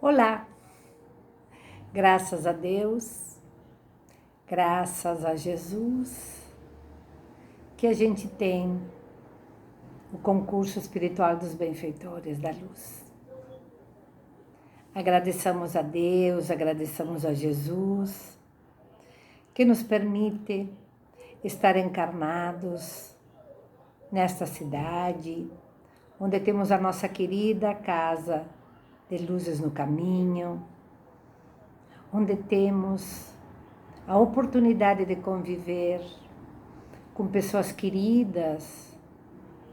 Olá, graças a Deus, graças a Jesus, que a gente tem o concurso espiritual dos benfeitores da luz. Agradeçamos a Deus, agradeçamos a Jesus, que nos permite estar encarnados nesta cidade, onde temos a nossa querida casa de luzes no caminho, onde temos a oportunidade de conviver com pessoas queridas,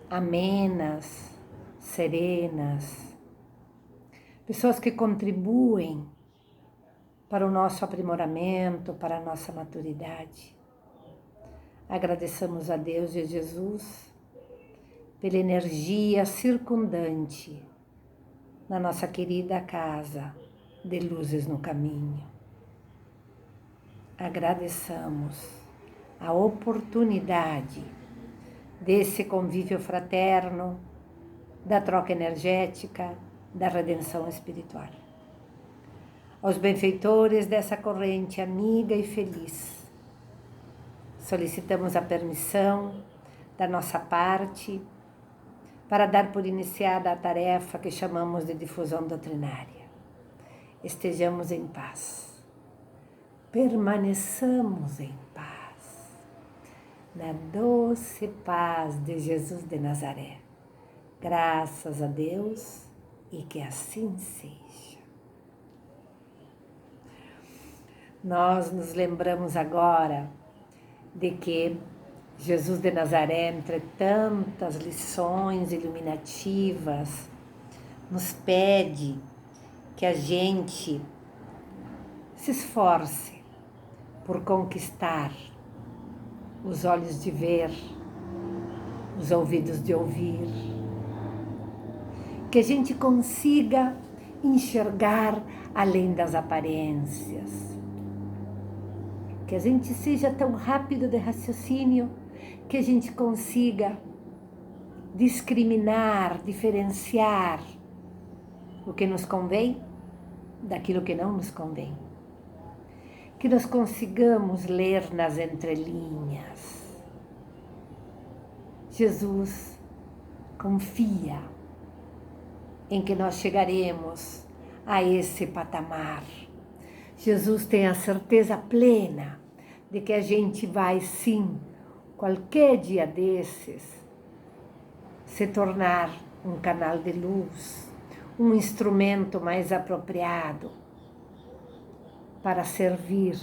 amenas, serenas, pessoas que contribuem para o nosso aprimoramento, para a nossa maturidade. Agradeçamos a Deus e a Jesus pela energia circundante na nossa querida casa de luzes no caminho. Agradeçamos a oportunidade desse convívio fraterno, da troca energética, da redenção espiritual. Aos benfeitores dessa corrente amiga e feliz, solicitamos a permissão da nossa parte para dar por iniciada a tarefa que chamamos de difusão doutrinária. Estejamos em paz. Permaneçamos em paz, na doce paz de Jesus de Nazaré. Graças a Deus e que assim seja. Nós nos lembramos agora de que Jesus de Nazaré, entre tantas lições iluminativas, nos pede que a gente se esforce por conquistar os olhos de ver, os ouvidos de ouvir, que a gente consiga enxergar além das aparências, que a gente seja tão rápido de raciocínio que a gente consiga discriminar, diferenciar o que nos convém daquilo que não nos convém. Que nós consigamos ler nas entrelinhas. Jesus confia em que nós chegaremos a esse patamar. Jesus tem a certeza plena de que a gente vai sim, qualquer dia desses, se tornar um canal de luz, um instrumento mais apropriado para servir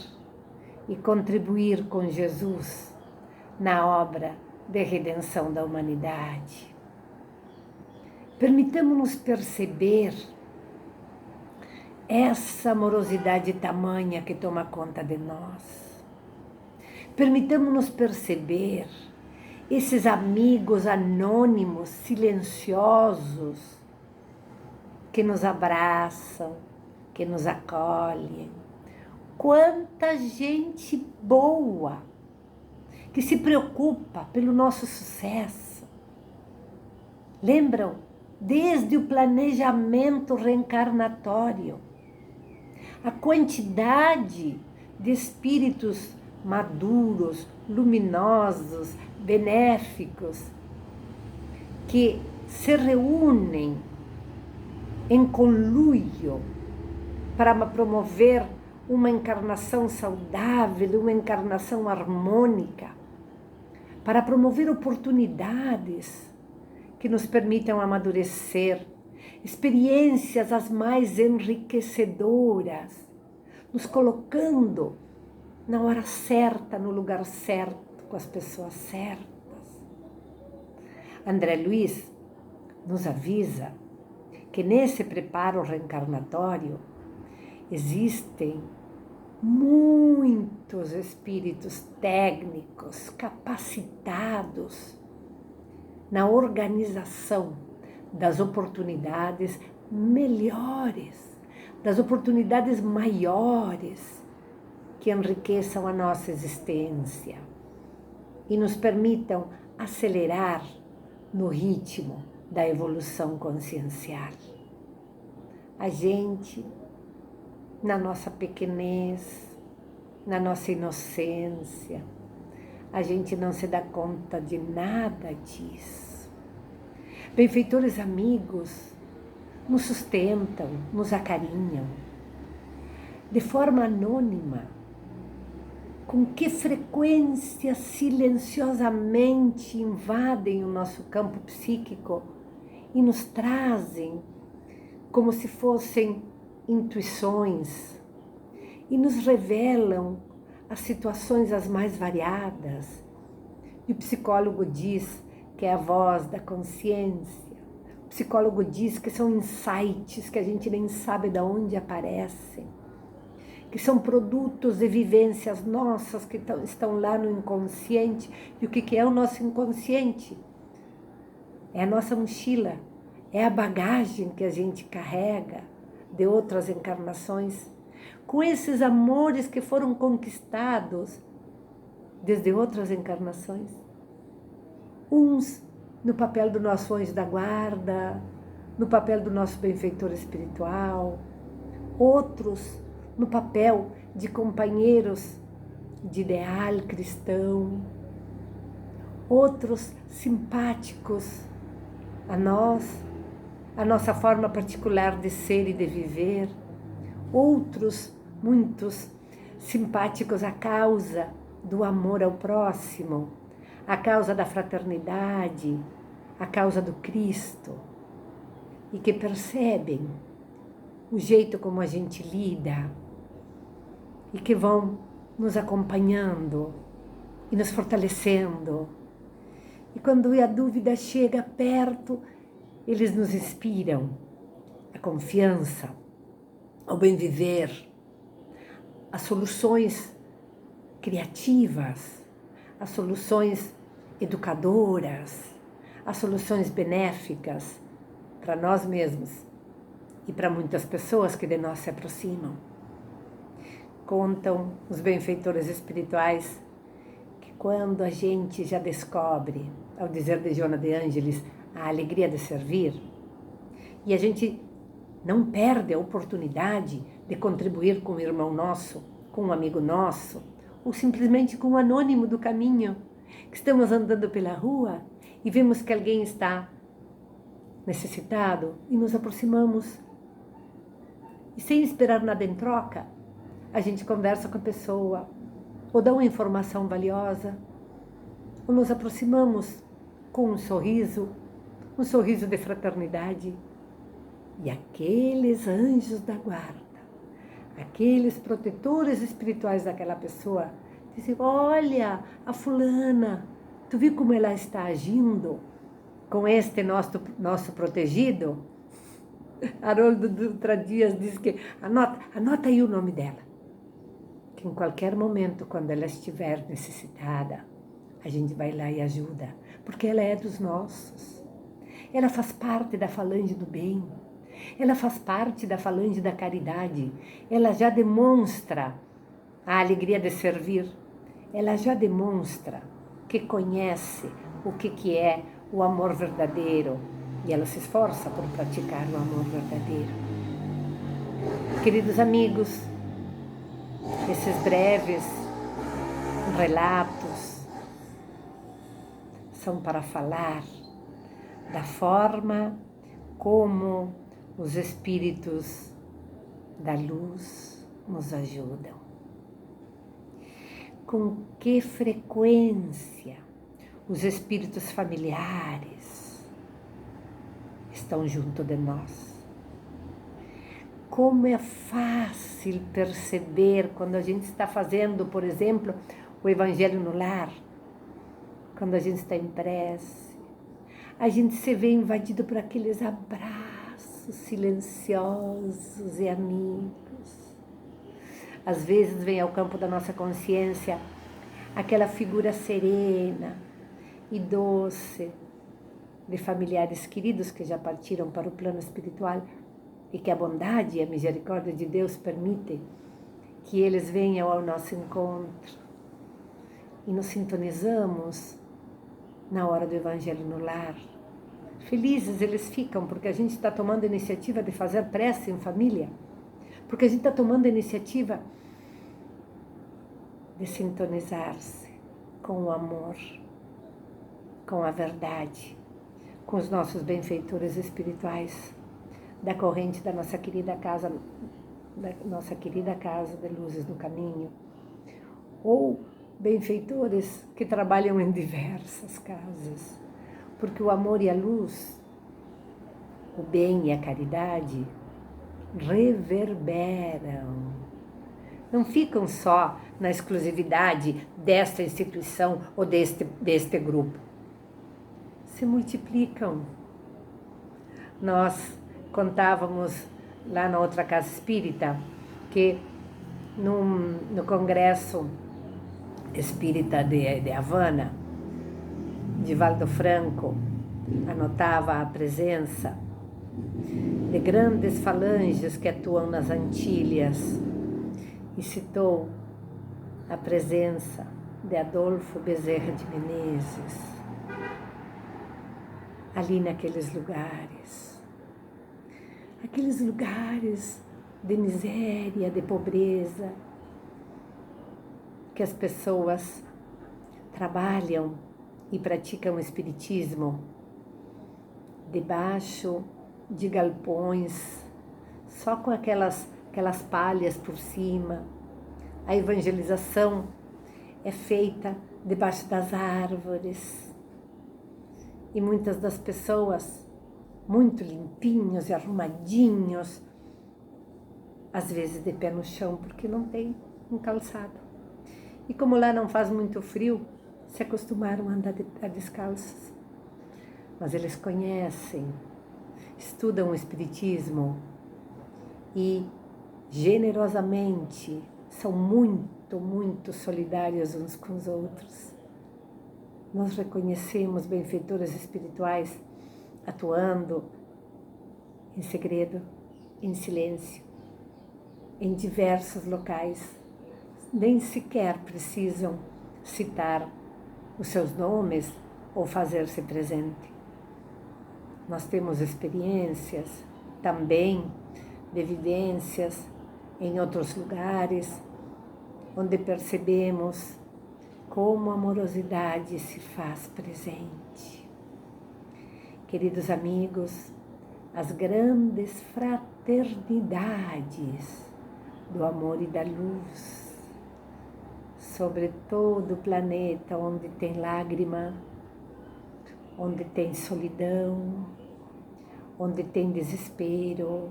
e contribuir com Jesus na obra de redenção da humanidade. Permitamos-nos perceber essa amorosidade tamanha que toma conta de nós. Permitamos-nos perceber esses amigos anônimos, silenciosos, que nos abraçam, que nos acolhem. Quanta gente boa que se preocupa pelo nosso sucesso. Lembram? Desde o planejamento reencarnatório, a quantidade de espíritos maduros, luminosos, benéficos, que se reúnem em conluio para promover uma encarnação saudável, uma encarnação harmônica, para promover oportunidades que nos permitam amadurecer, experiências as mais enriquecedoras, nos colocando na hora certa, no lugar certo, com as pessoas certas. André Luiz nos avisa que nesse preparo reencarnatório existem muitos espíritos técnicos, capacitados na organização das oportunidades melhores, das oportunidades maiores que enriqueçam a nossa existência e nos permitam acelerar no ritmo da evolução consciencial. a gente, na nossa pequenez, na nossa inocência, a gente não se dá conta de nada disso. Benfeitores amigos nos sustentam, nos acarinham, de forma anônima. Com que frequência silenciosamente invadem o nosso campo psíquico e nos trazem como se fossem intuições e nos revelam as situações as mais variadas. E o psicólogo diz que é a voz da consciência. O psicólogo diz que são insights que a gente nem sabe de onde aparecem, que são produtos de vivências nossas que estão lá no inconsciente. E o que é o nosso inconsciente? É a nossa mochila, é a bagagem que a gente carrega de outras encarnações, com esses amores que foram conquistados desde outras encarnações. Uns no papel do nosso anjo da guarda, no papel do nosso benfeitor espiritual, outros no papel de companheiros de ideal cristão, outros simpáticos a nós, a nossa forma particular de ser e de viver, outros, muitos, simpáticos à causa do amor ao próximo, à causa da fraternidade, à causa do Cristo, e que percebem o jeito como a gente lida e que vão nos acompanhando e nos fortalecendo. E quando a dúvida chega perto, eles nos inspiram a confiança, ao bem viver, as soluções criativas, as soluções educadoras, as soluções benéficas para nós mesmos e para muitas pessoas que de nós se aproximam. Contam os benfeitores espirituais que quando a gente já descobre, ao dizer de Joana de Ângeles, a alegria de servir, e a gente não perde a oportunidade de contribuir com um irmão nosso, com um amigo nosso, ou simplesmente com um anônimo do caminho, que estamos andando pela rua e vemos que alguém está necessitado e nos aproximamos. E sem esperar nada em troca, a gente conversa com a pessoa, ou dá uma informação valiosa, ou nos aproximamos com um sorriso de fraternidade. E aqueles anjos da guarda, aqueles protetores espirituais daquela pessoa, dizem: olha, a fulana, tu viu como ela está agindo com este nosso protegido? Haroldo Dutra Dias diz que anota aí o nome dela, que em qualquer momento, quando ela estiver necessitada, a gente vai lá e ajuda, porque ela é dos nossos. Ela faz parte da falange do bem, ela faz parte da falange da caridade, ela já demonstra a alegria de servir, ela já demonstra que conhece o que é o amor verdadeiro, e ela se esforça por praticar o amor verdadeiro. Queridos amigos, esses breves relatos são para falar da forma como os espíritos da luz nos ajudam. Com que frequência os espíritos familiares estão junto de nós. Como é fácil perceber quando a gente está fazendo, por exemplo, o Evangelho no lar, quando a gente está em prece, a gente se vê invadido por aqueles abraços silenciosos e amigos. Às vezes vem ao campo da nossa consciência aquela figura serena e doce de familiares queridos que já partiram para o plano espiritual e que a bondade e a misericórdia de Deus permitem que eles venham ao nosso encontro. E nos sintonizamos na hora do Evangelho no lar, Felizes eles ficam porque a gente está tomando a iniciativa de fazer prece em família, porque a gente está tomando a iniciativa de sintonizar-se com o amor, com a verdade, com os nossos benfeitores espirituais, da corrente da nossa querida casa de Luzes no Caminho, ou benfeitores que trabalham em diversas casas, porque o amor e a luz, o bem e a caridade reverberam. Não ficam só na exclusividade desta instituição ou deste grupo. Se multiplicam. Nós contávamos lá na outra casa espírita que no Congresso Espírita de Havana, Divaldo Franco anotava a presença de grandes falanges que atuam nas Antilhas e citou a presença de Adolfo Bezerra de Menezes ali naqueles lugares. Aqueles lugares de miséria, de pobreza, que as pessoas trabalham e praticam o espiritismo debaixo de galpões, só com aquelas palhas por cima. A evangelização é feita debaixo das árvores. E muitas das pessoas, muito limpinhos e arrumadinhos, às vezes de pé no chão, porque não tem um calçado. E como lá não faz muito frio, se acostumaram a andar descalços. Mas eles conhecem, estudam o espiritismo e generosamente são muito, muito solidários uns com os outros. Nós reconhecemos benfeitores espirituais atuando em segredo, em silêncio, em diversos locais. Nem sequer precisam citar os seus nomes ou fazer-se presente. Nós temos experiências também de vivências em outros lugares, onde percebemos como a amorosidade se faz presente. Queridos amigos, as grandes fraternidades do amor e da luz sobre todo o planeta, onde tem lágrima, onde tem solidão, onde tem desespero,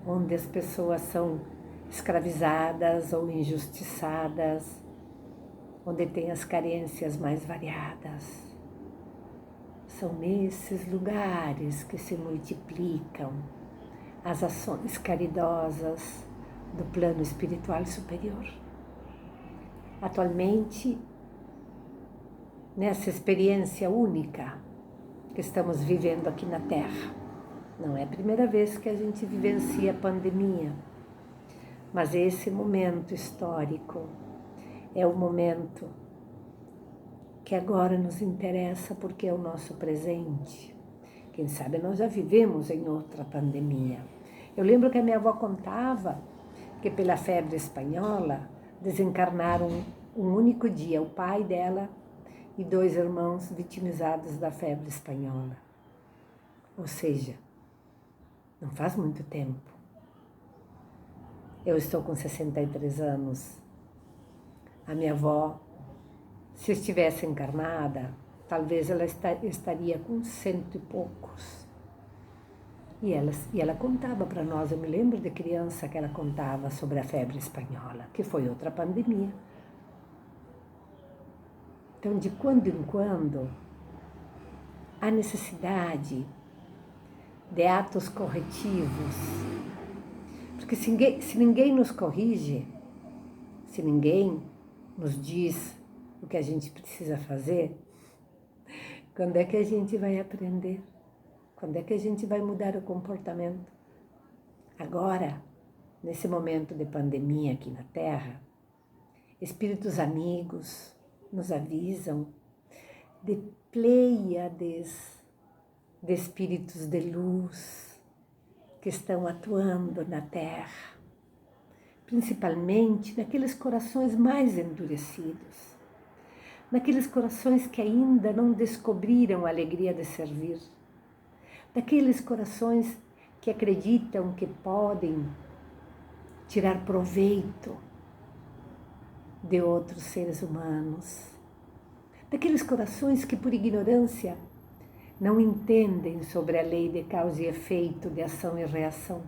onde as pessoas são escravizadas ou injustiçadas, onde tem as carências mais variadas. São nesses lugares que se multiplicam as ações caridosas do plano espiritual superior. Atualmente, nessa experiência única que estamos vivendo aqui na Terra, não é a primeira vez que a gente vivencia a pandemia, mas esse momento histórico é o momento que agora nos interessa porque é o nosso presente. Quem sabe nós já vivemos em outra pandemia. Eu lembro que a minha avó contava que pela febre espanhola desencarnaram um único dia o pai dela e 2 irmãos vitimizados da febre espanhola. Ou seja, não faz muito tempo. Eu estou com 63 anos. A minha avó, se estivesse encarnada, talvez ela estaria com 100 e poucos. E ela contava para nós, eu me lembro de criança que ela contava sobre a febre espanhola, que foi outra pandemia. Então, de quando em quando, há necessidade de atos corretivos, porque se ninguém nos corrige, se ninguém nos diz o que a gente precisa fazer, quando é que a gente vai aprender? Quando é que a gente vai mudar o comportamento? Agora, nesse momento de pandemia aqui na Terra, espíritos amigos nos avisam de pleiades de espíritos de luz que estão atuando na Terra, principalmente naqueles corações mais endurecidos, naqueles corações que ainda não descobriram a alegria de servir, daqueles corações que acreditam que podem tirar proveito de outros seres humanos, daqueles corações que por ignorância não entendem sobre a lei de causa e efeito, de ação e reação.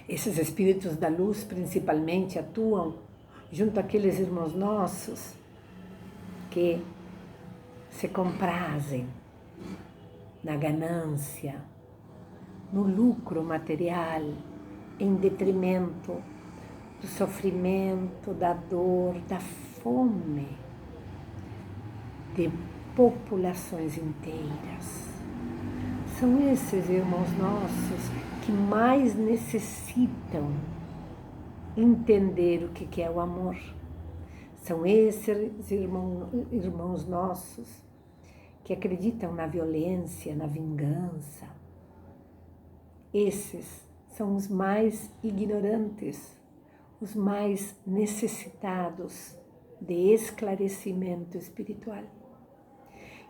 Esses espíritos da luz principalmente atuam junto àqueles irmãos nossos que se comprazem na ganância, no lucro material, em detrimento do sofrimento, da dor, da fome de populações inteiras. São esses irmãos nossos que mais necessitam entender o que é o amor. São esses irmãos nossos que acreditam na violência, na vingança. Esses são os mais ignorantes, os mais necessitados de esclarecimento espiritual.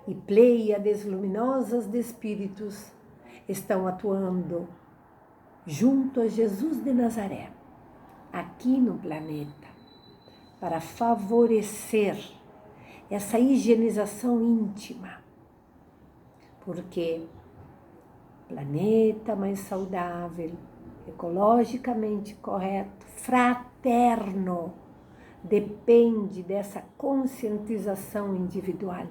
E pleiades luminosas de espíritos estão atuando junto a Jesus de Nazaré, aqui no planeta, para favorecer essa higienização íntima, porque planeta mais saudável, ecologicamente correto, fraterno, depende dessa conscientização individual.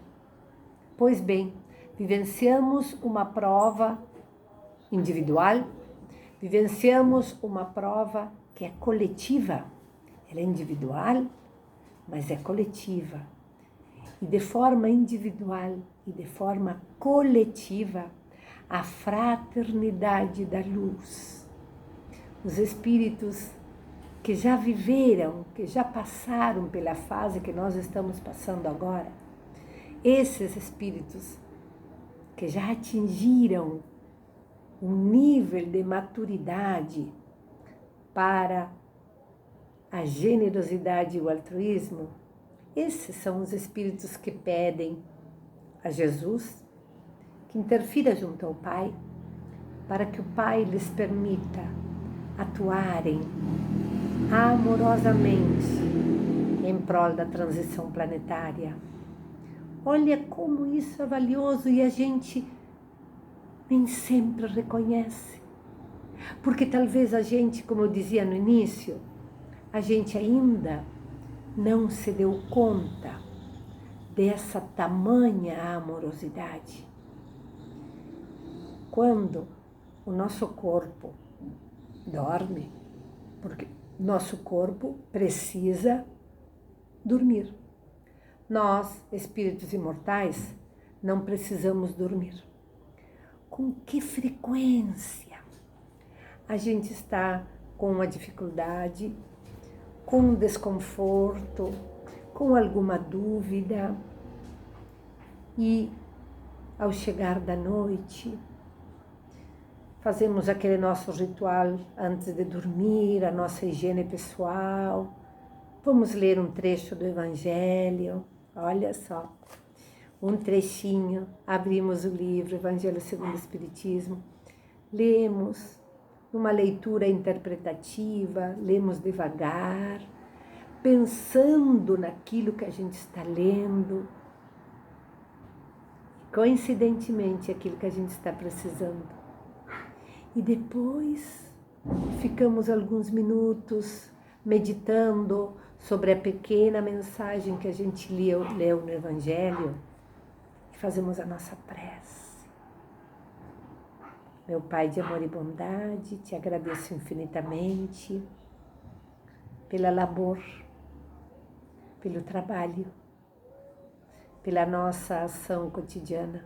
Pois bem, vivenciamos uma prova individual, vivenciamos uma prova que é coletiva. Ela é individual, mas é coletiva. E de forma individual e de forma coletiva, a fraternidade da luz. Os espíritos que já viveram, que já passaram pela fase que nós estamos passando agora, esses espíritos que já atingiram um nível de maturidade para a generosidade e o altruísmo, esses são os espíritos que pedem a Jesus que interfira junto ao Pai, para que o Pai lhes permita atuarem amorosamente em prol da transição planetária. Olha como isso é valioso e a gente nem sempre reconhece. Porque talvez a gente, como eu dizia no início, a gente ainda não se deu conta dessa tamanha amorosidade. Quando o nosso corpo dorme, porque nosso corpo precisa dormir. Nós, espíritos imortais, não precisamos dormir. Com que frequência a gente está com uma dificuldade, com um desconforto, com alguma dúvida e, ao chegar da noite, fazemos aquele nosso ritual antes de dormir, a nossa higiene pessoal, vamos ler um trecho do Evangelho, olha só, um trechinho, abrimos o livro Evangelho segundo o Espiritismo, lemos numa leitura interpretativa, lemos devagar, pensando naquilo que a gente está lendo, coincidentemente aquilo que a gente está precisando. E depois ficamos alguns minutos meditando sobre a pequena mensagem que a gente leu no Evangelho e fazemos a nossa prece. Meu Pai de amor e bondade, te agradeço infinitamente pela labor, pelo trabalho, pela nossa ação cotidiana,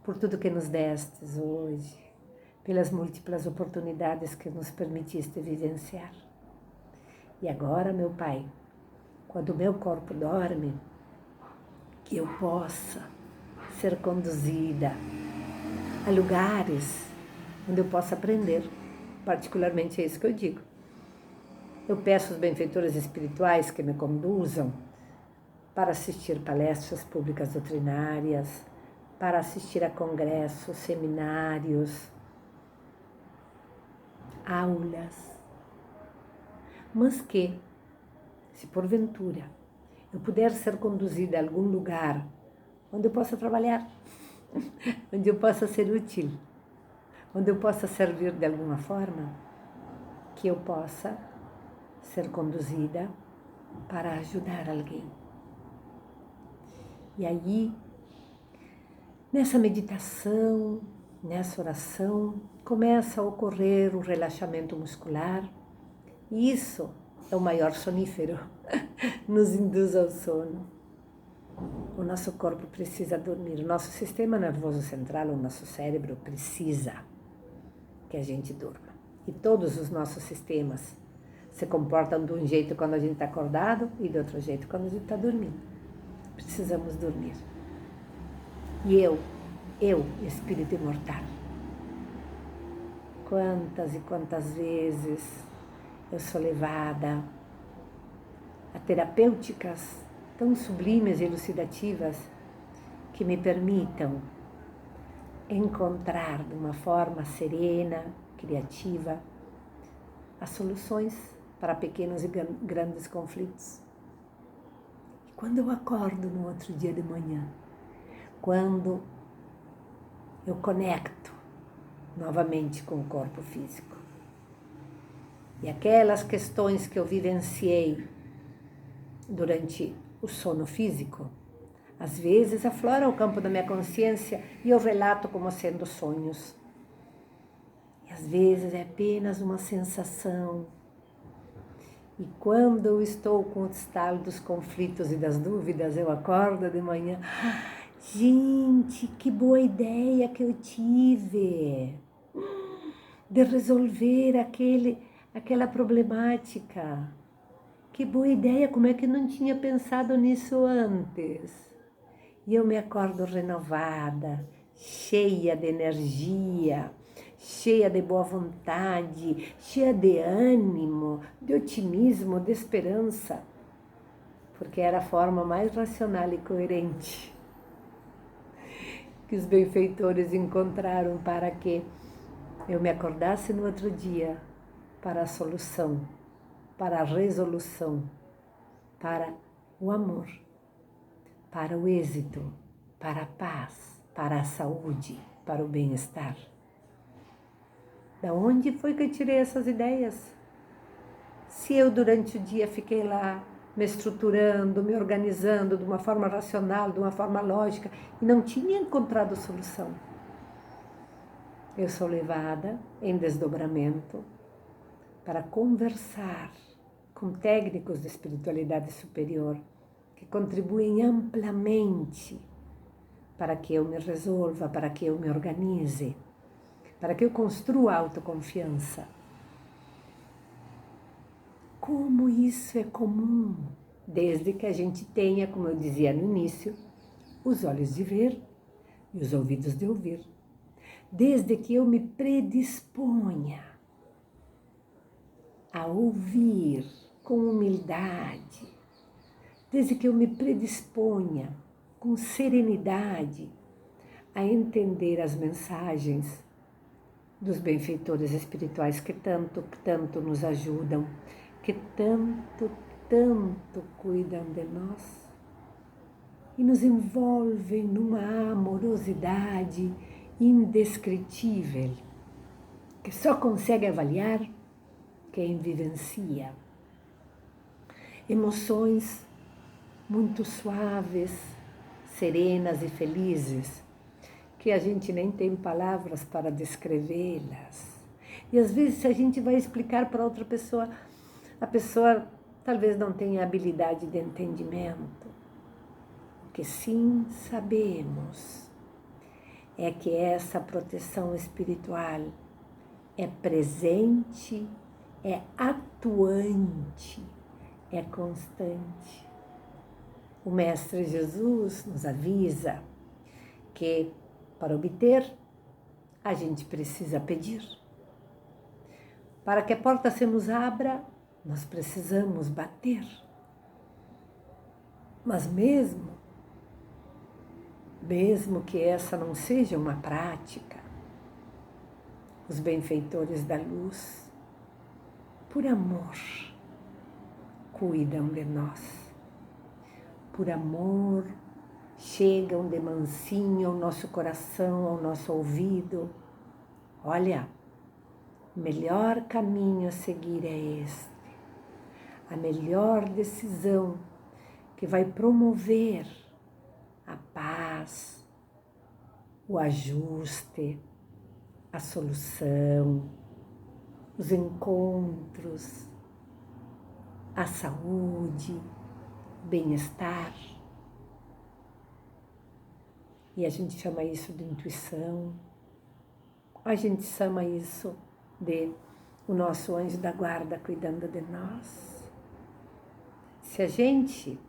por tudo que nos destes hoje, pelas múltiplas oportunidades que nos permitiste vivenciar. E agora, meu Pai, quando o meu corpo dorme, que eu possa ser conduzida a lugares onde eu possa aprender. Particularmente é isso que eu digo. Eu peço aos benfeitores espirituais que me conduzam para assistir palestras públicas doutrinárias, para assistir a congressos, seminários, aulas, mas que, se porventura eu puder ser conduzida a algum lugar onde eu possa trabalhar, onde eu possa ser útil, onde eu possa servir de alguma forma, que eu possa ser conduzida para ajudar alguém. E aí, nessa meditação, nessa oração, começa a ocorrer um relaxamento muscular. E isso é o maior sonífero, nos induz ao sono. O nosso corpo precisa dormir, o nosso sistema nervoso central, o nosso cérebro precisa que a gente durma. E todos os nossos sistemas se comportam de um jeito quando a gente está acordado e de outro jeito quando a gente está dormindo. Precisamos dormir. E eu, espírito imortal, quantas e quantas vezes eu sou levada a terapêuticas tão sublimes e elucidativas que me permitam encontrar de uma forma serena, criativa, as soluções para pequenos e grandes conflitos. E quando eu acordo no outro dia de manhã, quando eu conecto novamente com o corpo físico, e aquelas questões que eu vivenciei durante o sono físico, às vezes aflora o campo da minha consciência e eu relato como sendo sonhos. E às vezes é apenas uma sensação. E quando eu estou com o estalo dos conflitos e das dúvidas, eu acordo de manhã. Gente, que boa ideia que eu tive de resolver aquela problemática. Que boa ideia, como é que eu não tinha pensado nisso antes? E eu me acordo renovada, cheia de energia, cheia de boa vontade, cheia de ânimo, de otimismo, de esperança, porque era a forma mais racional e coerente que os benfeitores encontraram para que eu me acordasse no outro dia para a solução, para a resolução, para o amor, para o êxito, para a paz, para a saúde, para o bem-estar. Da onde foi que eu tirei essas ideias? Se eu durante o dia fiquei lá me estruturando, me organizando de uma forma racional, de uma forma lógica, e não tinha encontrado solução. Eu sou levada em desdobramento para conversar com técnicos de espiritualidade superior que contribuem amplamente para que eu me resolva, para que eu me organize, para que eu construa a autoconfiança. Como isso é comum, desde que a gente tenha, como eu dizia no início, os olhos de ver e os ouvidos de ouvir. Desde que eu me predisponha a ouvir com humildade, desde que eu me predisponha com serenidade a entender as mensagens dos benfeitores espirituais que tanto nos ajudam, que tanto cuidam de nós e nos envolvem numa amorosidade indescritível, que só consegue avaliar quem vivencia. Emoções muito suaves, serenas e felizes, que a gente nem tem palavras para descrevê-las. E às vezes, se a gente vai explicar para outra pessoa, a pessoa talvez não tenha habilidade de entendimento. O que sim sabemos é que essa proteção espiritual é presente, é atuante, é constante. O Mestre Jesus nos avisa Porque para obter, a gente precisa pedir. Para que a porta se nos abra, nós precisamos bater. Mas mesmo que essa não seja uma prática, os benfeitores da luz, por amor, cuidam de nós. Por amor, chegam de mansinho ao nosso coração, ao nosso ouvido. Olha, o melhor caminho a seguir é este. A melhor decisão que vai promover a paz, o ajuste, a solução, os encontros, a saúde, bem-estar. E a gente chama isso de intuição. A gente chama isso de o nosso anjo da guarda cuidando de nós. Se a gente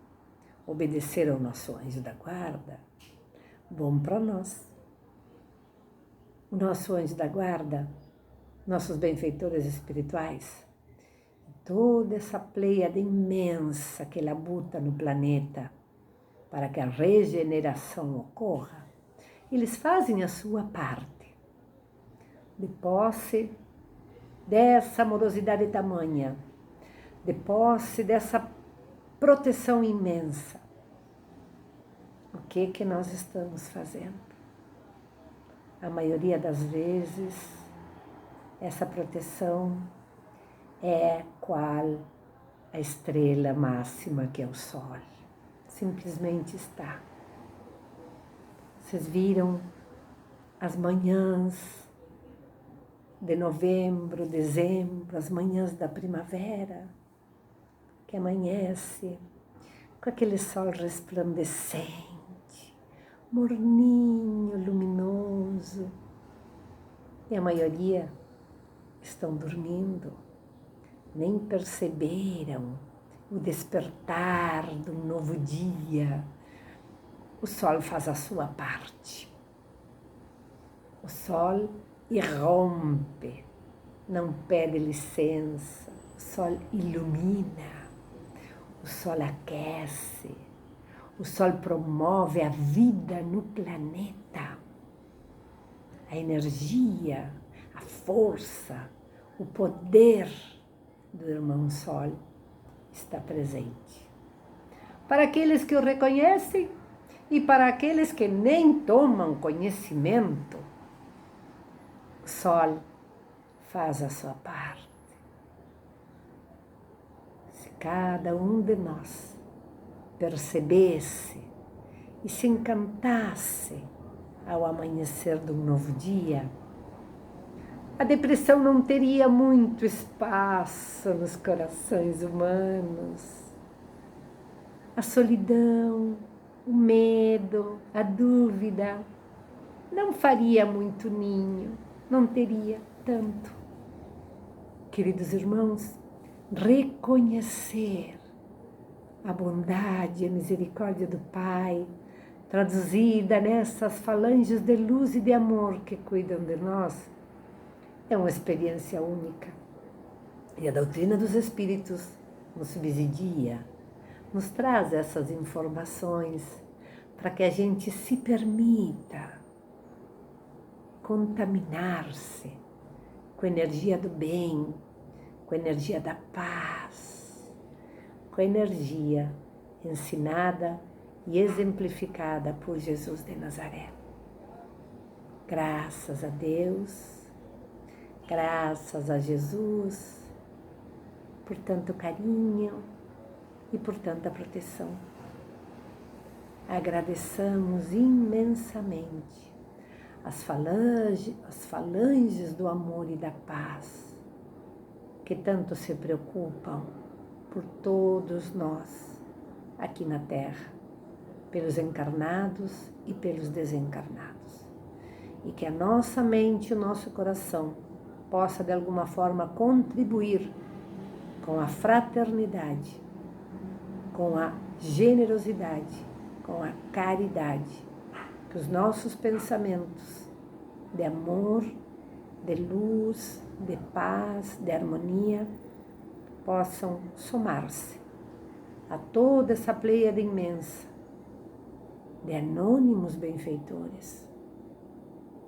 obedecer ao nosso anjo da guarda, bom para nós. O nosso anjo da guarda, nossos benfeitores espirituais, toda essa pleiade imensa que labuta no planeta para que a regeneração ocorra, eles fazem a sua parte. De posse dessa amorosidade tamanha, de posse dessa proteção imensa, o que nós estamos fazendo? A maioria das vezes, essa proteção é qual a estrela máxima que é o Sol. Simplesmente está. Vocês viram as manhãs de novembro, dezembro, as manhãs da primavera, que amanhece com aquele sol resplandecente, morninho, luminoso, e a maioria estão dormindo, nem perceberam o despertar do novo dia. O sol faz a sua parte. O sol irrompe, não pede licença, o sol ilumina, o sol aquece, o sol promove a vida no planeta. A energia, a força, o poder do irmão Sol está presente. Para aqueles que o reconhecem e para aqueles que nem tomam conhecimento, o Sol faz a sua parte. Se cada um de nós percebesse e se encantasse ao amanhecer de um novo dia, a depressão não teria muito espaço nos corações humanos. A solidão, o medo, a dúvida não faria muito ninho, não teria tanto. Queridos irmãos, reconhecer a bondade e a misericórdia do Pai, traduzida nessas falanges de luz e de amor que cuidam de nós, é uma experiência única. E a doutrina dos Espíritos nos subsidia, nos traz essas informações para que a gente se permita contaminar-se com a energia do bem, com a energia da paz, com a energia ensinada e exemplificada por Jesus de Nazaré. Graças a Deus, graças a Jesus, por tanto carinho e por tanta proteção. Agradeçamos imensamente as falanges do amor e da paz que tanto se preocupam por todos nós aqui na Terra, pelos encarnados e pelos desencarnados. E que a nossa mente e o nosso coração possa de alguma forma contribuir com a fraternidade, com a generosidade, com a caridade que que os nossos pensamentos de amor, de luz, de paz, de harmonia possam somar-se a toda essa pleiade imensa de anônimos benfeitores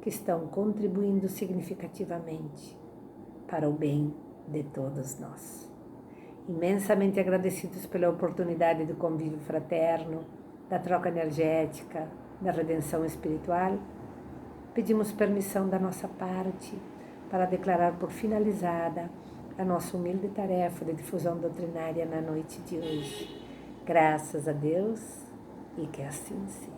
que estão contribuindo significativamente para o bem de todos nós. Imensamente agradecidos pela oportunidade do convívio fraterno, da troca energética, da redenção espiritual, pedimos permissão da nossa parte para declarar por finalizada a nossa humilde tarefa de difusão doutrinária na noite de hoje. Graças a Deus e que assim seja.